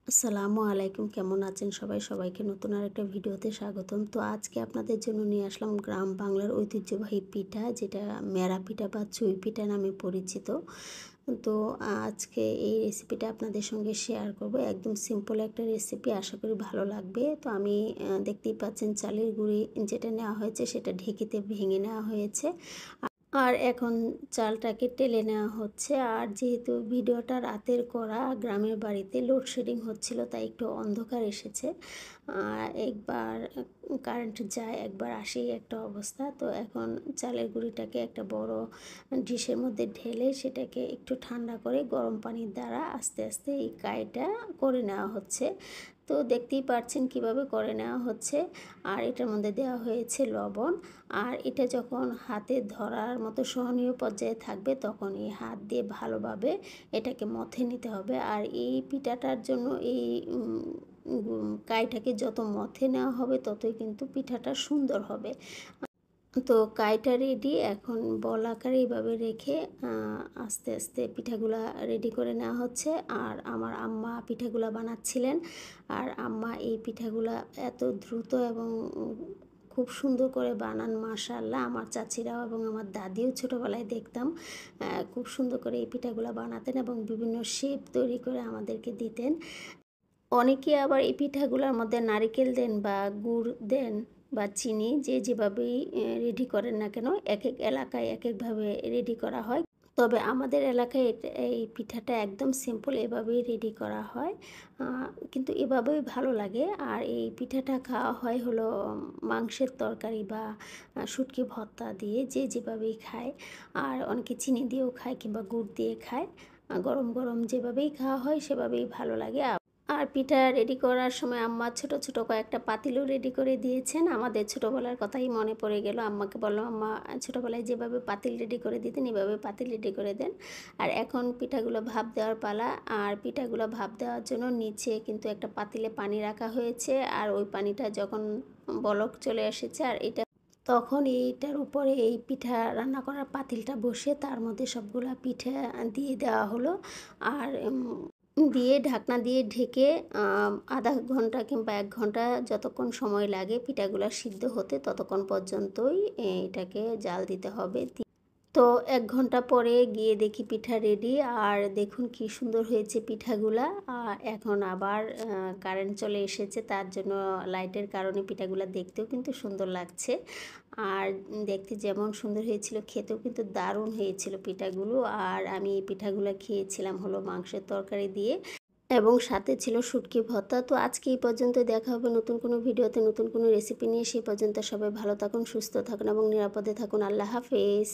আসসালামু আলাইকুম, কেমন আছেন সবাই? সবাইকে নতুন আরেকটা ভিডিওতে স্বাগতম। তো আজকে আপনাদের জন্য নিয়ে আসলাম গ্রাম বাংলার ঐতিহ্যবাহী পিঠা, যেটা মেরা পিঠা বা চুই পিঠা নামে পরিচিত। তো আজকে এই রেসিপিটা আপনাদের সঙ্গে শেয়ার করব। একদম সিম্পল একটা রেসিপি, আশা করি ভালো লাগবে। তো আমি দেখতেই পাচ্ছেন চালের গুঁড়ি যেটা নেওয়া হয়েছে সেটা ঢেঁকিতে ভেঙে নেওয়া হয়েছে। আর এখন চালটাকে টেলে নেওয়া হচ্ছে। আর যেহেতু ভিডিওটা রাতের করা, গ্রামের বাড়িতে লোডশেডিং হচ্ছিল, তাই একটু অন্ধকার এসেছে। একবার কারেন্ট যায়, একবার আসেই একটা অবস্থা। তো এখন চালের গুঁড়িটাকে একটা বড় ডিশের মধ্যে ঢেলে সেটাকে একটু ঠান্ডা করে গরম পানির দ্বারা আস্তে আস্তে এই কাইটা করে নেওয়া হচ্ছে। তো দেখতেই পাচ্ছেন কিভাবে করে নেওয়া হচ্ছে। আর এটার মধ্যে দেওয়া হয়েছে লবণ। আর এটা যখন হাতে ধরার মতো সহনীয় পর্যায়ে থাকবে, তখন এই হাত দিয়ে ভালোভাবে এটাকে মথে নিতে হবে। আর এই পিঠাটার জন্য এই কাইটাকে যত মথে নেওয়া হবে, ততই কিন্তু পিঠাটা সুন্দর হবে। তো কাইটা রেডি। এখন বল আকারে এইভাবে রেখে আস্তে আস্তে পিঠাগুলা রেডি করে নেওয়া হচ্ছে। আর আমার আম্মা পিঠাগুলা বানাচ্ছিলেন। আর আম্মা এই পিঠাগুলা এত দ্রুত এবং খুব সুন্দর করে বানান, মাশাআল্লাহ। আমার চাচিরাও এবং আমার দাদিও ছোটোবেলায় দেখতাম খুব সুন্দর করে এই পিঠাগুলা বানাতেন এবং বিভিন্ন শেপ তৈরি করে আমাদেরকে দিতেন। অনেকে আবার এই পিঠাগুলোর মধ্যে নারিকেল দেন বা গুড় দেন বা চিনি, যে যেভাবেই রেডি করেন না কেন, এক এক এলাকায় এক একভাবে রেডি করা হয়। তবে আমাদের এলাকায় এই পিঠাটা একদম সিম্পল, এভাবেই রেডি করা হয়। কিন্তু এভাবেই ভালো লাগে। আর এই পিঠাটা খাওয়া হয় হলো মাংসের তরকারি বা শুটকি ভর্তা দিয়ে, যে যেভাবেই খায়। আর অনেকে চিনি দিয়েও খায় কিংবা গুড় দিয়ে খায়। গরম গরম যেভাবেই খাওয়া হয় সেভাবেই ভালো লাগে। আর পিঠা রেডি করার সময় আম্মা ছোট ছোট কয়েকটা পাতিলও রেডি করে দিয়েছেন। আমাদের ছোটোবেলার কথাই মনে পড়ে গেল। আম্মাকে বললাম, আম্মা ছোটোবেলায় যেভাবে পাতিল রেডি করে দিতেন, এভাবে পাতিল রেডি করে দেন। আর এখন পিঠাগুলো ভাপ দেওয়ার পালা। আর পিঠাগুলো ভাপ দেওয়ার জন্য নিচে কিন্তু একটা পাতিলে পানি রাখা হয়েছে। আর ওই পানিটা যখন বলক চলে এসেছে, আর এটা তখন এইটার উপরে এই পিঠা রান্না করার পাতিলটা বসে তার মধ্যে সবগুলা পিঠা দিয়ে দেওয়া হলো। আর দিয়ে ঢাকনা দিয়ে ঢেকে আধা ঘন্টা কিংবা ১ ঘন্টা যতক্ষণ সময় লাগে পিঠাগুলা সিদ্ধ হতে, ততক্ষণ পর্যন্তই এটাকে জাল দিতে হবে। তো ১ ঘন্টা পরে গিয়ে দেখি পিঠা রেডি। আর দেখুন কি সুন্দর হয়েছে পিঠাগুলা। এখন আবার কারেন্ট চলে এসেছে, তার জন্য লাইটের কারণে পিঠাগুলা দেখতেও কিন্তু সুন্দর লাগছে। আর দেখতে যেমন সুন্দর হয়েছিল, খেতেও কিন্তু দারুণ হয়েছিল পিঠাগুলো। আর আমি এই পিঠাগুলো খেয়েছিলাম হলো মাংসের তরকারি দিয়ে এবং সাথে ছিল শুটকি ভর্তা। তো আজকে এই পর্যন্ত, দেখা হবে নতুন কোনো ভিডিওতে নতুন কোনো রেসিপি নিয়ে। সেই পর্যন্ত সবাই ভালো থাকুন, সুস্থ থাকুন এবং নিরাপদে থাকুন। আল্লাহ হাফেজ।